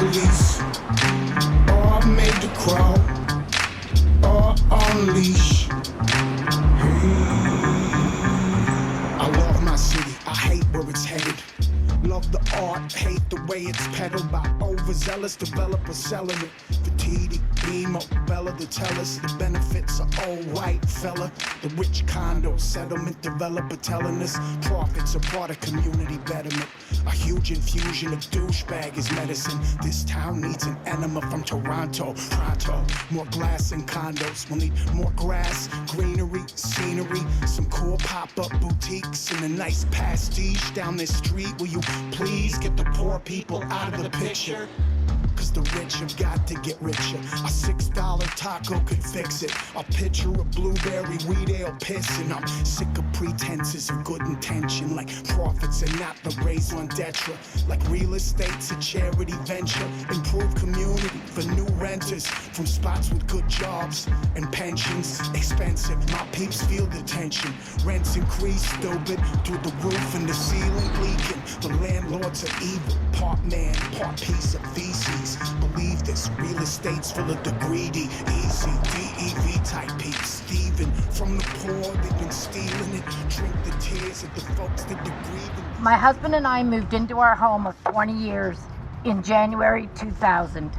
police, or made the crowd, or unleash. I love my city, I hate where it's headed. Love the art, hate the way it's peddled by overzealous developers selling it. Fatidi, Bimo, Bella to tell us the benefits of old white fella. The rich condo settlement developer telling us profits are part of community betterment. A huge infusion of douchebag is medicine. This town needs an enema from Toronto. Pronto, more glass and condos. We'll need more grass, greenery, scenery, some cool pop-up boutiques and a nice pastiche down this street. Will you please get the poor people out of the picture? Cause the rich have got to get richer. A $6 taco could fix it. A pitcher of blueberry weed ale piss. And I'm sick of pretenses of good intention. Like profits and not the raison d'etre. Like real estate's a charity venture. Improve community for new renters. From spots with good jobs and pensions. Expensive, my peeps feel the tension. Rents increase, stupid, through the roof and the ceiling leaking. The landlords are evil. Part man, part piece of feces. Believe this, real estate's full of the greedy, easy, DEV type peeps. Steven, from the poor, they've been stealing it. Drink the tears of the folks that are grieving. My husband and I moved into our home of 20 years in January 2000.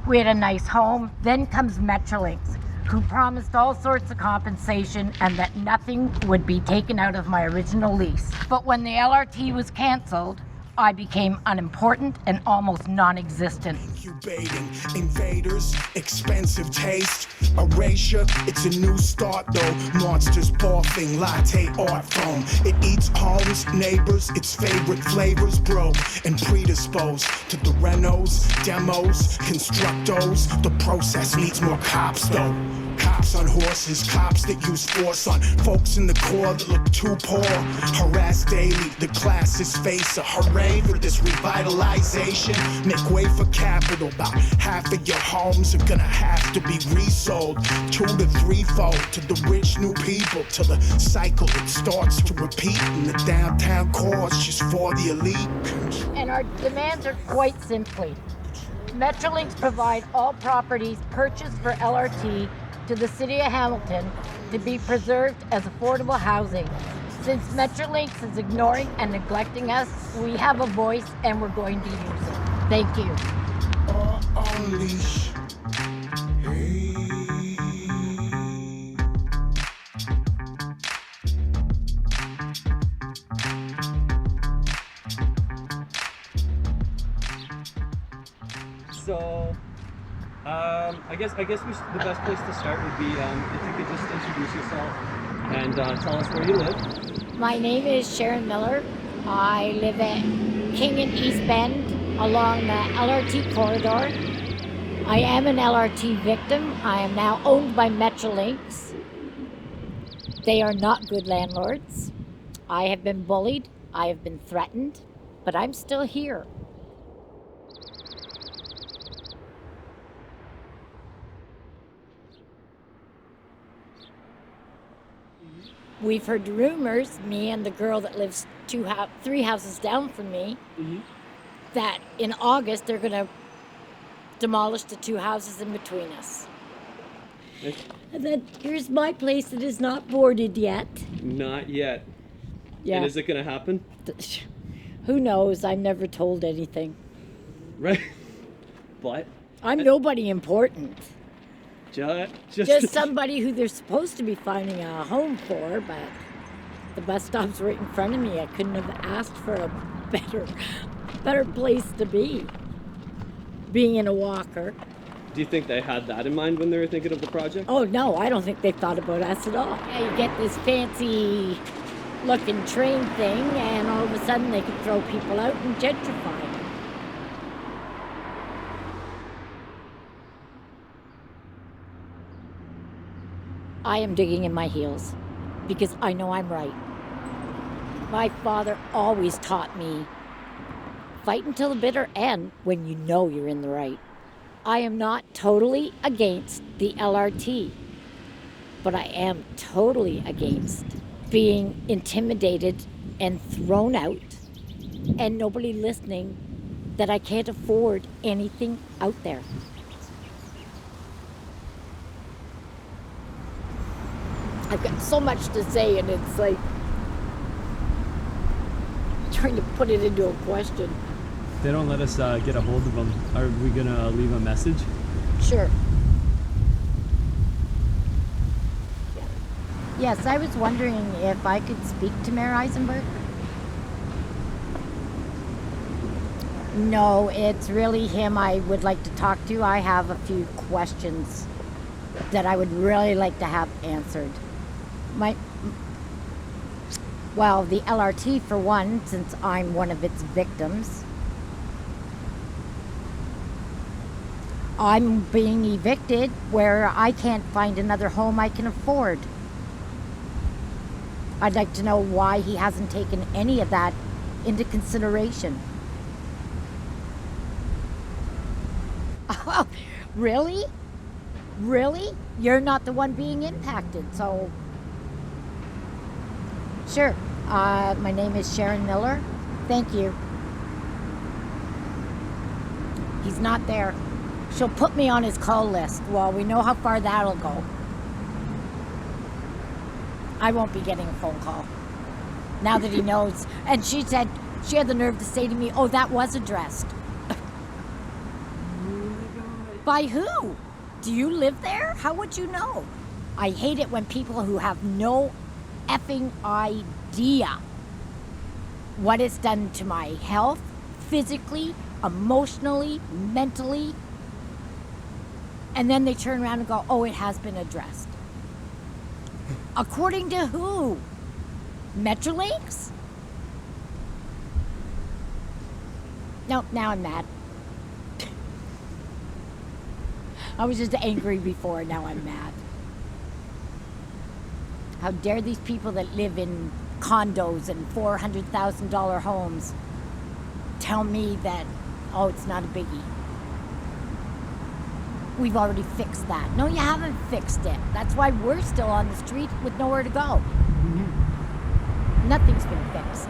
We had a nice home. Then comes Metrolinx, who promised all sorts of compensation and that nothing would be taken out of my original lease. But when the LRT was canceled, I became unimportant and almost non-existent. Incubating invaders, expensive taste, erasure, it's a new start though. Monsters barfing, latte art foam. It eats homes, neighbors, its favorite flavors, broke and predisposed to the renos, demos, constructos. The process needs more cops though. Cops on horses, cops that use force on folks in the core that look too poor. Harassed daily, the classes face a hooray for this revitalization. Make way for capital, about half of your homes are gonna have to be resold. 2 to 3-fold to the rich new people, till the cycle it starts to repeat. And the downtown core is just for the elite. And our demands are quite simply, Metrolinx provide all properties purchased for LRT to the city of Hamilton to be preserved as affordable housing. Since Metrolinx is ignoring and neglecting us, we have a voice and we're going to use it. Thank you. Unleash. Hey. So, I guess the best place to start would be if you could just introduce yourself and tell us where you live. My name is Sharon Miller. I live at King and East Bend along the LRT corridor. I am an LRT victim. I am now owned by Metrolinx. They are not good landlords. I have been bullied. I have been threatened, but I'm still here. We've heard rumors, me and the girl that lives 3 houses down from me, that in August they're going to demolish the 2 houses in between us. And then here's my place that is not boarded yet. Not yet. Yeah. And is it going to happen? Who knows? I'm never told anything. Right. But I'm nobody important. Just somebody who they're supposed to be finding a home for, but the bus stop's right in front of me. I couldn't have asked for a better place to be, being in a walker. Do you think they had that in mind when they were thinking of the project? Oh no, I don't think they thought about us at all. Yeah, you get this fancy looking train thing and all of a sudden they can throw people out and gentrify. I am digging in my heels because I know I'm right. My father always taught me, fight until the bitter end when you know you're in the right. I am not totally against the LRT, but I am totally against being intimidated and thrown out and nobody listening that I can't afford anything out there. I've got so much to say, and it's like trying to put it into a question. They don't let us get a hold of them. Are we gonna leave a message? Sure. Yes, I was wondering if I could speak to Mayor Eisenberg. No, it's really him I would like to talk to. I have a few questions that I would really like to have answered. Well, the LRT for one, since I'm one of its victims. I'm being evicted where I can't find another home I can afford. I'd like to know why he hasn't taken any of that into consideration. Oh, really? Really? You're not the one being impacted, so... Sure. My name is Sharon Miller. Thank you. He's not there. She'll put me on his call list. Well, we know how far that'll go. I won't be getting a phone call now that he knows. And she said, she had the nerve to say to me, oh, that was addressed. By who? Do you live there? How would you know? I hate it when people who have no effing idea what it's done to my health, physically, emotionally, mentally, and then they turn around and go, oh, it has been addressed. According to who? Metrolinx? No, now I'm mad. I was just angry before, now I'm mad. How dare these people that live in condos and $400,000 homes tell me that, oh, it's not a biggie. We've already fixed that. No, you haven't fixed it. That's why we're still on the street with nowhere to go. Mm-hmm. Nothing's been fixed.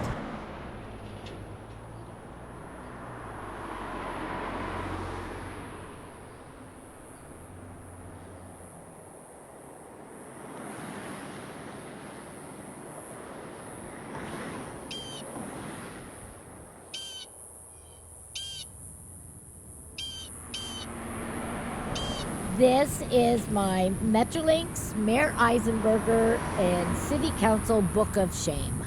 This is my Metrolinx, Mayor Eisenberger, and City Council Book of Shame.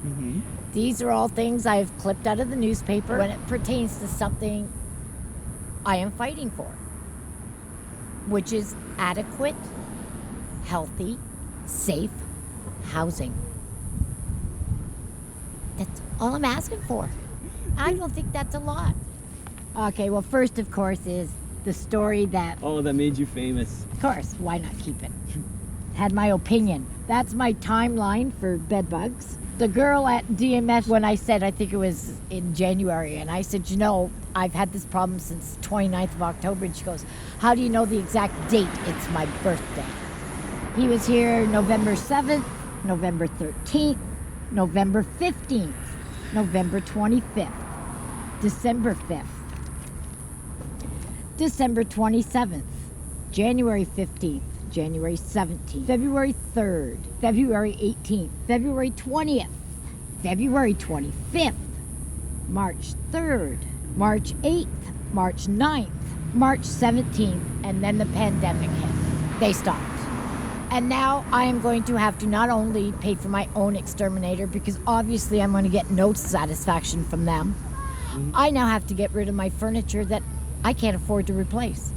Mm-hmm. These are all things I've clipped out of the newspaper when it pertains to something I am fighting for, which is adequate, healthy, safe housing. That's all I'm asking for. I don't think that's a lot. Okay, well, first, of course, is the story that... Oh, that made you famous. Of course, why not keep it? Had my opinion. That's my timeline for bed bugs. The girl at DMS, when I said, I think it was in January, and I said, you know, I've had this problem since 29th of October, and she goes, how do you know the exact date? It's my birthday. He was here November 7th, November 13th, November 15th, November 25th, December 5th, December 27th, January 15th, January 17th, February 3rd, February 18th, February 20th, February 25th, March 3rd, March 8th, March 9th, March 17th, and then the pandemic hit. They stopped. And now I am going to have to not only pay for my own exterminator, because obviously I'm going to get no satisfaction from them. Mm-hmm. I now have to get rid of my furniture that I can't afford to replace.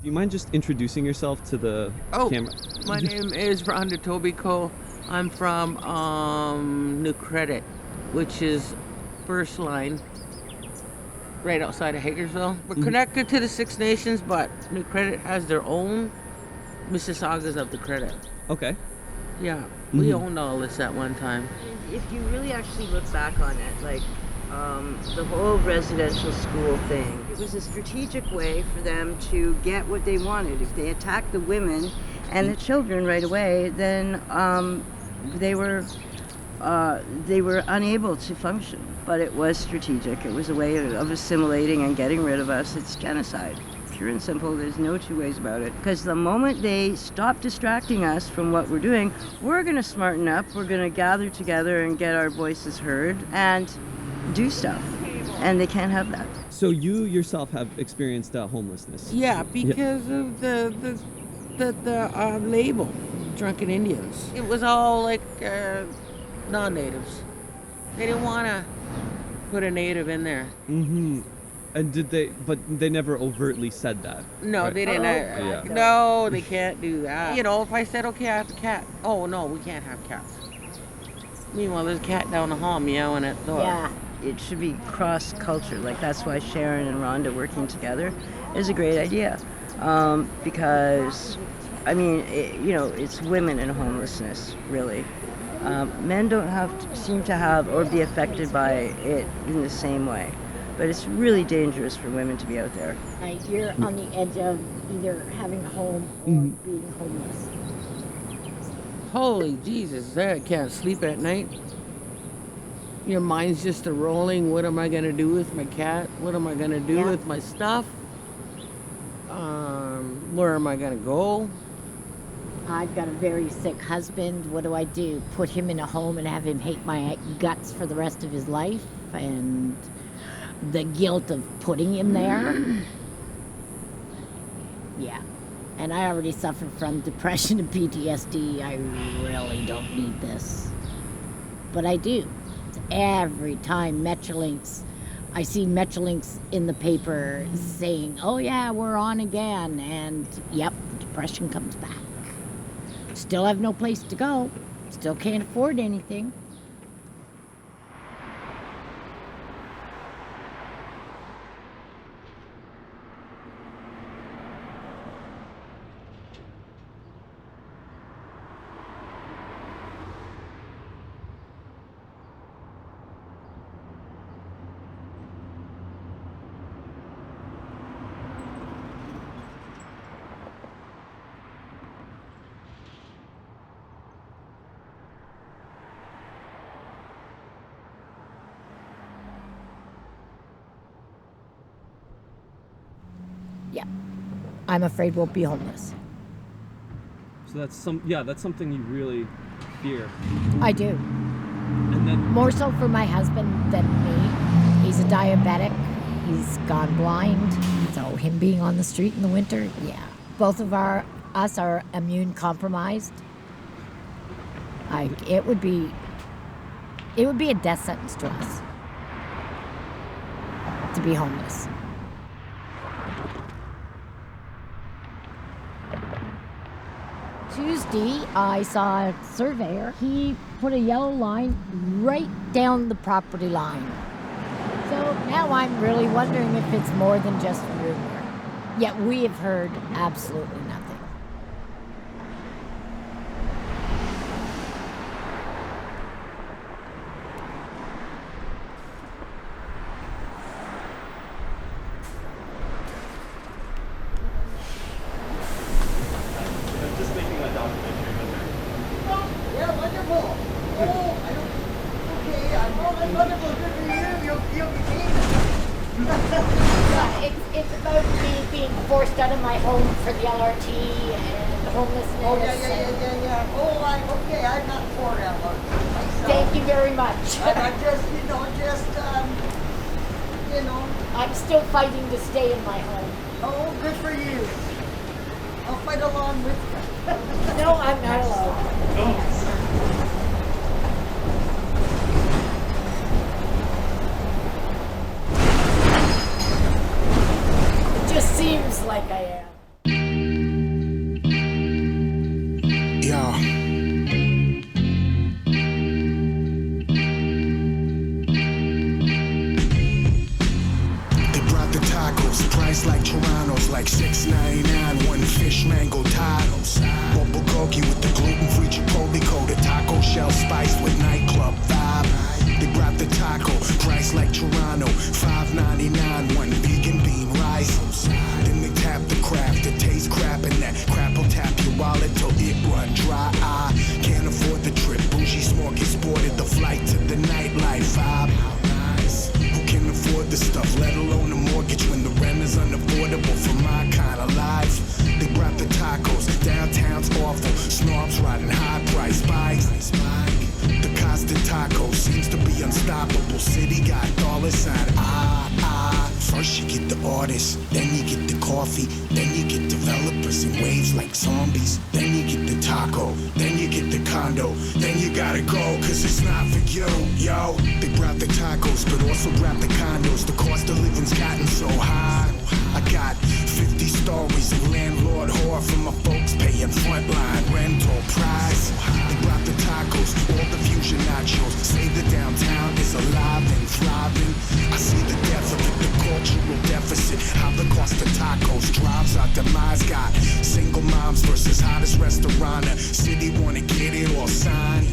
Do you mind just introducing yourself to the camera? My name is Rhonda Tobico. I'm from New Credit, which is first line, right outside of Hagersville. We're connected to the Six Nations, but New Credit has their own Mississaugas of the Credit. Okay. Yeah, we owned all this at one time. If you really actually look back on it, like the whole residential school thing, it was a strategic way for them to get what they wanted. If they attacked the women and the children right away, then they were unable to function. But it was strategic. It was a way of assimilating and getting rid of us. It's genocide. Pure and simple. There's no two ways about it. Because the moment they stop distracting us from what we're doing, we're going to smarten up. We're going to gather together and get our voices heard and do stuff. And they can't have that. So you yourself have experienced homelessness? Yeah, because of the label, drunken Indians. It was all like non-natives. They didn't want to put a native in there. Mm-hmm. And but they never overtly said that. No, right? they didn't. Yeah. No, they can't do that. You know, if I said, okay, I have a cat. Oh, no, we can't have cats. Meanwhile, there's a cat down the hall meowing at the door. Yeah. It should be cross-culture. Like, that's why Sharon and Rhonda working together is a great idea. Because, I mean, it's women in homelessness, really. Men don't seem to have or be affected by it in the same way. But it's really dangerous for women to be out there. You're on the edge of either having a home or being homeless. Holy Jesus, I can't sleep at night. Your mind's just a-rolling. What am I going to do with my cat? What am I going to do with my stuff? Where am I going to go? I've got a very sick husband. What do I do? Put him in a home and have him hate my guts for the rest of his life? And the guilt of putting him there? Yeah. And I already suffer from depression and PTSD. I really don't need this. But I do. Every time Metrolinx, I see Metrolinx in the paper saying, oh yeah, we're on again. And yep, the depression comes back. Still have no place to go. Still can't afford anything. Yeah. I'm afraid we'll be homeless. So that's something you really fear. I do. And then More so for my husband than me. He's a diabetic. He's gone blind. So him being on the street in the winter, yeah. Both of us are immune compromised. It would be a death sentence to us to be homeless. Tuesday, I saw a surveyor. He put a yellow line right down the property line. So now I'm really wondering if it's more than just rumor. Yet we have heard absolutely nothing. I'm just making a documentary with her. Yeah, wonderful. Oh, I don't. Okay, that's wonderful. Good for you. You'll be Yeah, it's about me being forced out of my home for the LRT and homelessness. Oh, yeah. Oh, okay. I'm not for that one. myself. Thank you very much. I'm just, I'm still fighting to stay in my home. oh, good for you. I'll fight along with you. No, I'm not alone. It just seems like I am. Yeah. They brought the tacos, price like Toronto's, like $6.99, one fish mango tacos. Bubble gogi with the gluten-free chipotle coated taco shell spiced with nightclub vibe. They brought the taco, price like Toronto, $5.99, one vegan bean rice. Then they tap the craft, the taste crap, and that crap will tap you while wallet till it run dry. I can't afford the trip. Bougie smorgasborded the flight to the nightlife vibe. Who can afford the stuff, let alone a mortgage when the rent is unaffordable for my kind of life? They brought the tacos, downtown's awful. Snobs riding high-priced bikes. The Costa Taco seems to be unstoppable. City got dollar sign. First you get the artists, then you get the coffee, then you get developers in waves like zombies. Then you get the taco, then you get the condo, then you gotta go, cause it's not for you, yo. They brought the tacos, but also brought the condos. The cost of living's gotten so high. I got 50 stories of landlord whore from my folks paying frontline rental price. They brought the tacos, all the fusion nachos. Say the downtown is alive and thriving. I see the death of it, the cultural deficit. How the cost of tacos drives our demise. Got single moms versus hottest restaurant. City wanna get it all signed.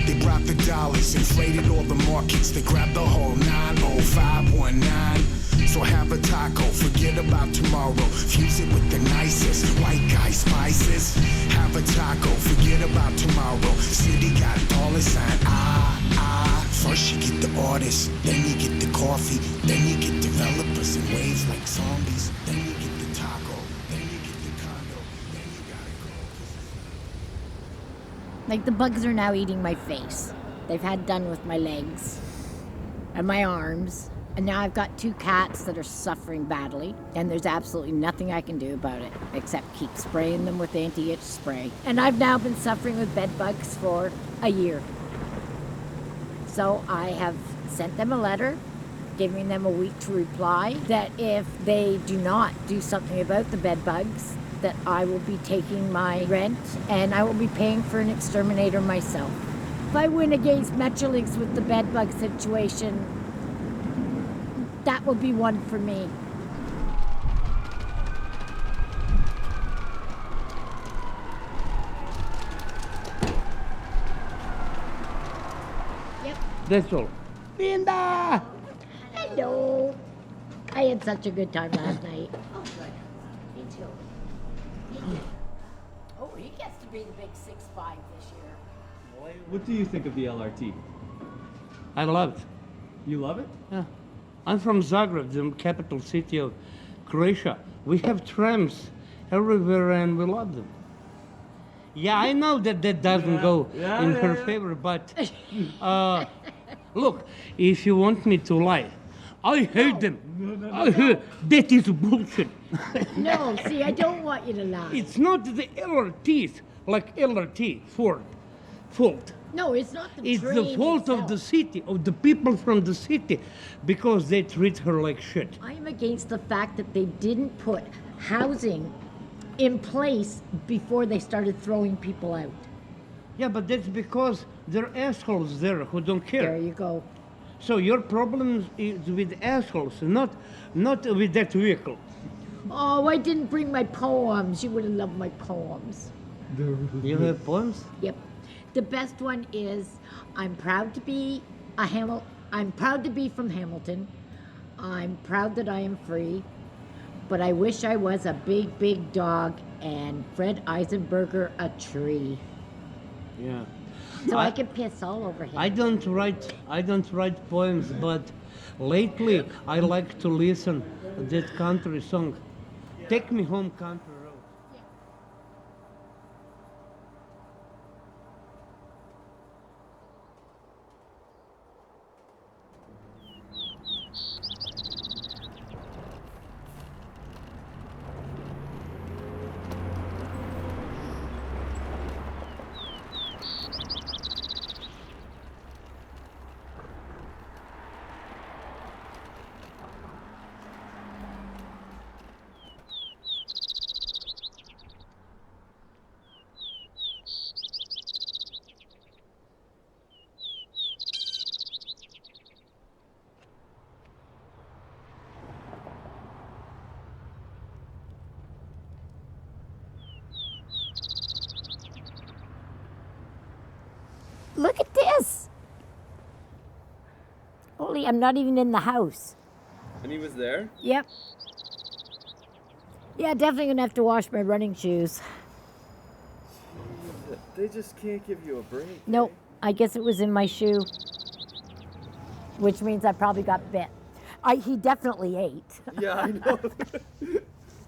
They brought the dollars, inflated all the markets. They grabbed the whole 90519. So have a taco, forget about tomorrow. Fuse it with the nicest white guy spices. Have a taco, forget about tomorrow. City got dollar sign, First you get the artists, then you get the coffee, then you get developers in waves like zombies. Then you get the taco, then you get the condo, then you gotta go. Like the bugs are now eating my face. They've had done with my legs and my arms. And now I've got 2 cats that are suffering badly, and there's absolutely nothing I can do about it except keep spraying them with anti-itch spray. And I've now been suffering with bed bugs for a year. So I have sent them a letter, giving them a week to reply, that if they do not do something about the bed bugs, that I will be taking my rent and I will be paying for an exterminator myself. If I win against Metrolinx with the bed bug situation, that will be one for me. Yep. That's all. Linda! Hello. I had such a good time last night. Oh, good. Me too. Oh, he gets to be the big 6'5" this year. What do you think of the LRT? I love it. You love it? Yeah. I'm from Zagreb, the capital city of Croatia. We have trams everywhere and we love them. Yeah, I know that doesn't go in her favor, but look, if you want me to lie, I hate them. That is bullshit. No, see, I don't want you to lie. It's not the LRTs, like LRT, fault. No, it's not the It's train the fault itself. of the city, of the people from the city, because they treat her like shit. I'm against the fact that they didn't put housing in place before they started throwing people out. Yeah, but that's because there are assholes there who don't There care. you go. So your problem is with assholes, not with that vehicle. Oh, I didn't bring my poems. You would have loved my poems. You have poems? Yep. The best one is, I'm proud to be I'm proud to be from Hamilton. I'm proud that I am free, but I wish I was a big, big dog and Fred Eisenberger a tree. Yeah. So I can piss all over him. I don't write poems, but lately I like to listen that country song. Take me home, country road. Look at this. Holy, I'm not even in the house. And he was there? Yep. Yeah, definitely gonna have to wash my running shoes. They just can't give you a break. Nope, I guess it was in my shoe, which means I probably got bit. He definitely ate. Yeah, I know.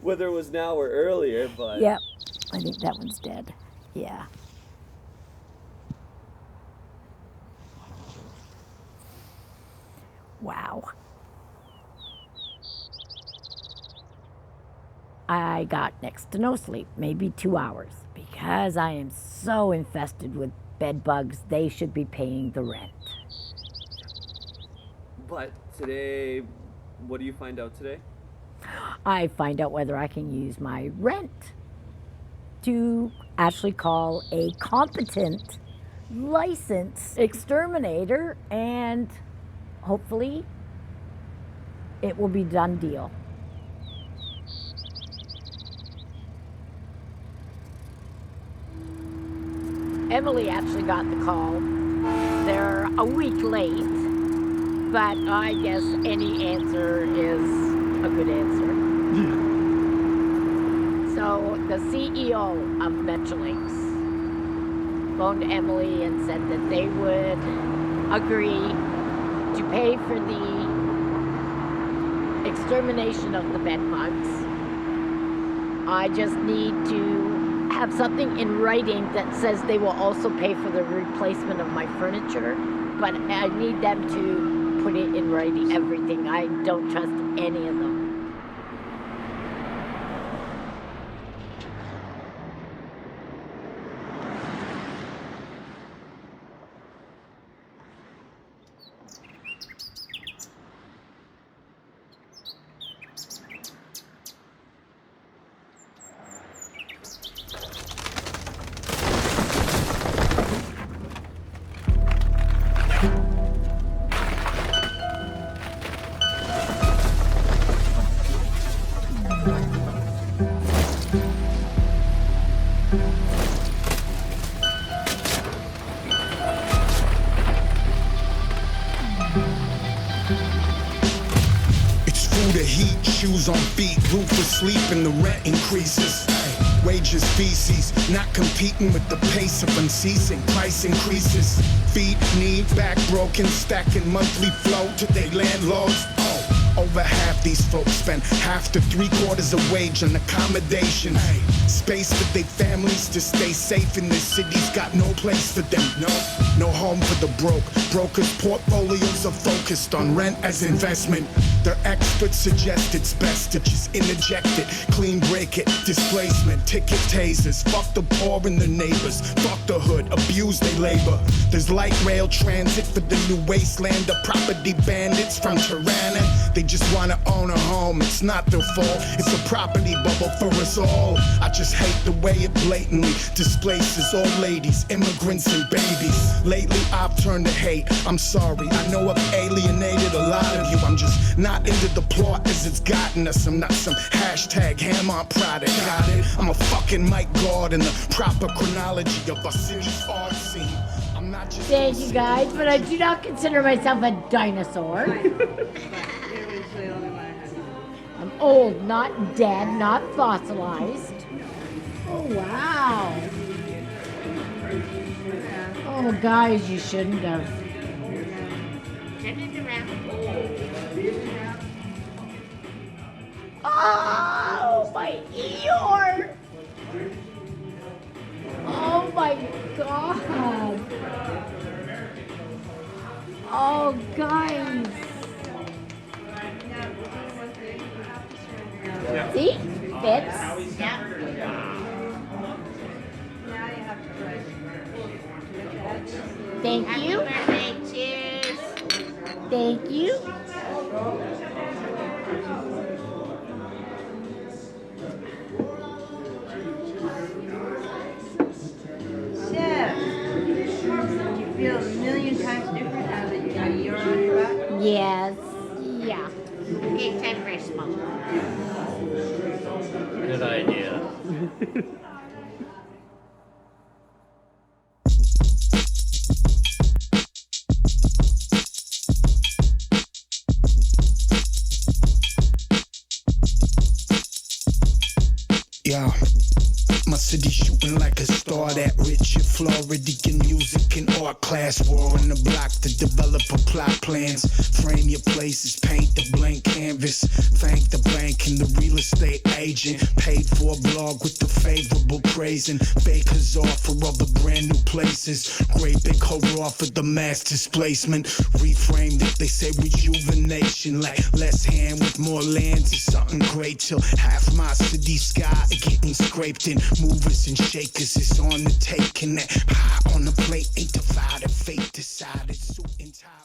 Whether it was now or earlier, but... Yep, I think that one's dead. Yeah. Wow. I got next to no sleep, maybe 2 hours, because I am so infested with bed bugs. They should be paying the rent. But today, what do you find out today? I find out whether I can use my rent to actually call a competent, licensed exterminator, and hopefully it will be done deal. Emily actually got the call. They're a week late, but I guess any answer is a good answer. So the CEO of Metrolinx phoned Emily and said that they would agree to pay for the extermination of the bed bugs. I just need to have something in writing that says they will also pay for the replacement of my furniture, but I need them to put it in writing, everything. I don't trust any of them. Shoes on feet, roof asleep and the rent increases. Wages, feces, not competing with the pace of unceasing price increases. Feet, knee, back broken, stacking monthly flow to their landlords. Over half these folks spend half to 3/4 a wage on accommodation. Space for their families to stay safe in this city's got no place for them. No home for the broke. Brokers' portfolios are focused on rent as investment. Their experts suggest it's best to just interject it, clean break it, displacement, ticket tasers. Fuck the poor and the neighbors. Fuck the hood, abuse their labor. There's light rail transit for the new wasteland of property bandits from Tirana. They just wanna own a home, it's not their fault. It's a property bubble for us all. I just hate the way it blatantly displaces old ladies, immigrants and babies. Lately I've turned to hate, I'm sorry. I know I've alienated a lot of you. I'm just not into the plot as it's gotten us. I'm not some hashtag ham-on product, got it? I'm a fucking Mike God in the proper chronology of our city's art scene. I'm not just... Thank you guys, but I do not consider myself a dinosaur. I'm old, not dead, not fossilized. Oh, wow. Oh, guys, you shouldn't have. Oh, my ear! Oh, my God. Oh, guys. See? Fits. Thank you. Cheers. Thank you. Chef, do you feel a million times different now that you got a year on your back? Yes. Yeah. Okay, time for a smoke. Good idea. Yeah, my city shooting like a star. That Richard Floridian music and art class. War on the block to develop a plot plans. Frame your places, paint the blank canvas. Thank the bank and the real estate agent. Paid for a blog with the favorable praising. Baker's offer of the brand new places. Great big hurrah for the mass displacement. Reframed it, they say rejuvenation. Like less hand with more lands is something great. Till half my city sky getting scraped in. Movers and shakers is on the take. And that pie on the plate ain't divided. Fate decided, suit and tie.